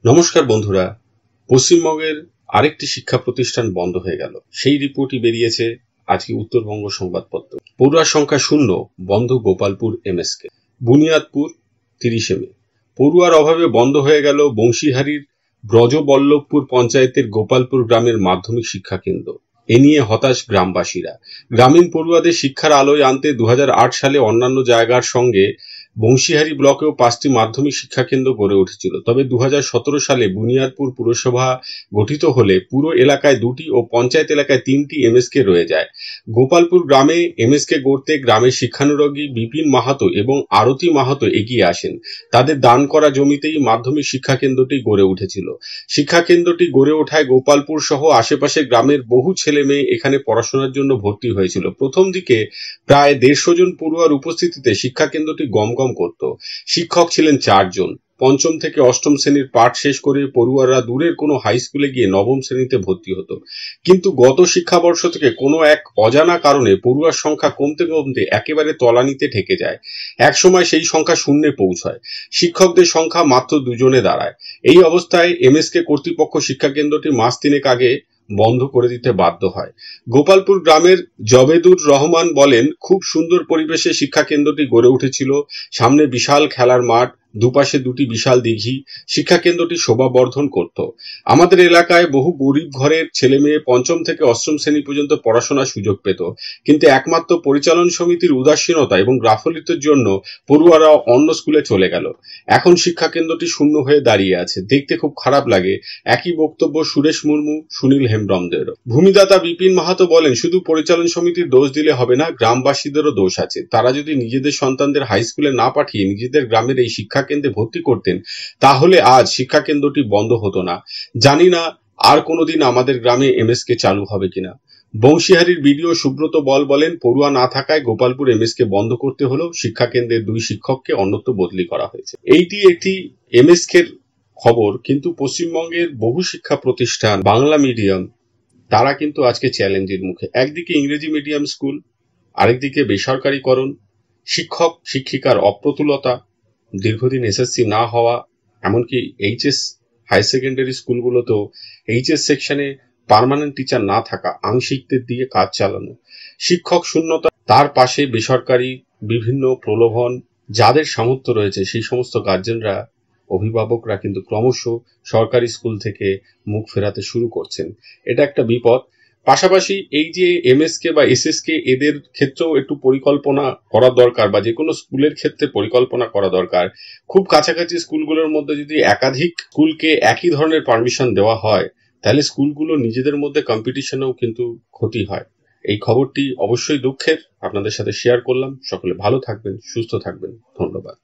নমস্কার বন্ধুরা, পশ্চিমবঙ্গের আরেকটি শিক্ষা প্রতিষ্ঠান বন্ধ হয়ে গেল। সেই রিপোর্টই বেরিয়েছে আজকে উত্তরবঙ্গ সংবাদপত্র। পড়ুয়ার সংখ্যা শূন্য, বন্ধ গোপালপুর এমএসকে। বুনিয়াদপুর 30 মে। পড়ুয়ার অভাবে বন্ধ হয়ে গেল বংশীহারির ব্রজবল্লভপুর পঞ্চায়েতের গোপালপুর গ্রামের মাধ্যমিক শিক্ষা কেন্দ্র। এ নিয়ে হতাশ গ্রামবাসীরা। গ্রামীণ পড়ুয়াদের শিক্ষার আলোয় আনতে 2008 সালে অন্যান্য জায়গার সঙ্গে বংশীহারি ব্লকেও 5টি মাধ্যমিক শিক্ষা কেন্দ্র গড়ে উঠেছিল। তবে 2017 সালে বুনিয়াদপুর পুরসভা গঠিত হলে পুরো এলাকায় 2টি ও পঞ্চায়েত এলাকায় 3টি এমএসকে রয়ে যায়। গোপালপুর গ্রামে এমএসকে গড়তে গ্রামের শিক্ষানুরাগী বিপিন মাহাতো এবং আরতি মাহাতো এগিয়ে আসেন। তাদের দান করা জমিতেই মাধ্যমিক শিক্ষা কেন্দ্রটি গড়ে উঠেছিল। শিক্ষা কেন্দ্রটি গড়ে ওঠায় গোপালপুর সহ আশেপাশে গ্রামের বহু ছেলে মেয়ে এখানে পড়াশোনার জন্য ভর্তি হয়েছিল। প্রথম দিকে প্রায় 150 জন পড়ুয়ার উপস্থিতিতে শিক্ষা কেন্দ্রটি গমগম করত। শিক্ষক ছিলেন 4 জন। পঞ্চম থেকে অষ্টম শ্রেণীর পাঠ শেষ করে পড়ুয়ারা দূরের কোনো হাই স্কুলে গিয়ে নবম শ্রেণীতে ভর্তি হতো। কিন্তু গত শিক্ষাবর্ষ থেকে কোনো এক অজানা কারণে পড়ুয়ার সংখ্যা কমতে কমতে একেবারে তলানিতে ঠেকে যায়। একসময় সেই সংখ্যা শূন্যে পৌঁছায়। শিক্ষকদের সংখ্যা মাত্র 2 জনে দাঁড়ায়। এই অবস্থায় এমএসকে কর্তৃপক্ষ শিক্ষা কেন্দ্রটি মাস 3 আগে বন্ধ করে দিতে বাধ্য হয়। গোপালপুর গ্রামের জবেদুর রহমান বলেন, খুব সুন্দর পরিবেশে শিক্ষা কেন্দ্রটি গড়ে উঠেছিল। সামনে বিশাল খেলার মাঠ, দুপাশে 2টি বিশাল দিঘি। শিক্ষা কেন্দ্রটি শোভা বর্ধন করত। আমাদের এলাকায় বহু গরিব ঘরের ছেলে মেয়ে পঞ্চম থেকে অষ্টম শ্রেণী পর্যন্ত পড়াশোনার সুযোগ পেত। কিন্তু একমাত্র পরিচালন সমিতির উদাসীনতা এবং গাফিলতির জন্য পড়ুয়ারা অন্য স্কুলে চলে গেল। এখন শিক্ষা কেন্দ্রটি শূন্য হয়ে দাঁড়িয়ে আছে। দেখতে খুব খারাপ লাগে। একই বক্তব্য সুরেশ মুর্মু, সুনীল হেমব্রমদেরও। ভূমিদাতা বিপিন মাহাতো বলেন, শুধু পরিচালন সমিতির দোষ দিলে হবে না, গ্রামবাসীদেরও দোষ আছে। তারা যদি নিজেদের সন্তানদের হাই স্কুলে না পাঠিয়ে নিজেদের গ্রামের এই শিক্ষা কেন্দ্রে ভর্তি করতেন, তাহলে আজ শিক্ষা কেন্দ্রটি বন্ধ হতো না। জানি না আর কোনোদিন আমাদের গ্রামে এমএসকে চালু হবে কিনা। বংশীহারির বিডিও সুব্রত বল বলেন, পড়ুয়া না থাকায় গোপালপুর এমএসকে বন্ধ করতে হলো। শিক্ষা কেন্দ্রের 2 শিক্ষককে অন্যত্র বদলি করা হয়েছে। এইটি একটি এমএসকের খবর, কিন্তু পশ্চিমবঙ্গের বহু শিক্ষা প্রতিষ্ঠান বাংলা মিডিয়াম তারা কিন্তু আজকে চ্যালেঞ্জের মুখে। একদিকে ইংরেজি মিডিয়াম স্কুল, আরেকদিকে বেসরকারীকরণ, শিক্ষক শিক্ষিকার অপ্রতুলতা, দীর্ঘদিন এসএসসি না হওয়া, এমনকি এইচএস হায়ার সেকেন্ডারি স্কুলগুলোতেও এইচএস সেকশনে পার্মানেন্ট টিচার না থাকা, আংশিকদের দিয়ে কাজ চালানো, শিক্ষক শূন্যতা, তার পাশে বেসরকারি বিভিন্ন প্রলোভন। যাদের সামর্থ্য রয়েছে সেই সমস্ত গার্জেনরা, অভিভাবকরা কিন্তু ক্রমশ সরকারি স্কুল থেকে মুখ ফেরাতে শুরু করছেন। এটা একটা বিপদ। পাশাপাশি এই যে এমএসকে বা এসএসকে, এদের ক্ষেত্রেও একটু পরিকল্পনা করা দরকার, বা যে কোনো স্কুলের ক্ষেত্রে পরিকল্পনা করা দরকার। খুব কাছাকাছি স্কুলগুলোর মধ্যে যদি একাধিক স্কুলকে একই ধরনের পারমিশন দেওয়া হয়, তাহলে স্কুলগুলো নিজেদের মধ্যে কম্পিটিশনেও কিন্তু ক্ষতি হয়। এই খবরটি অবশ্যই দুঃখের, আপনাদের সাথে শেয়ার করলাম। সকলে ভালো থাকবেন, সুস্থ থাকবেন। ধন্যবাদ।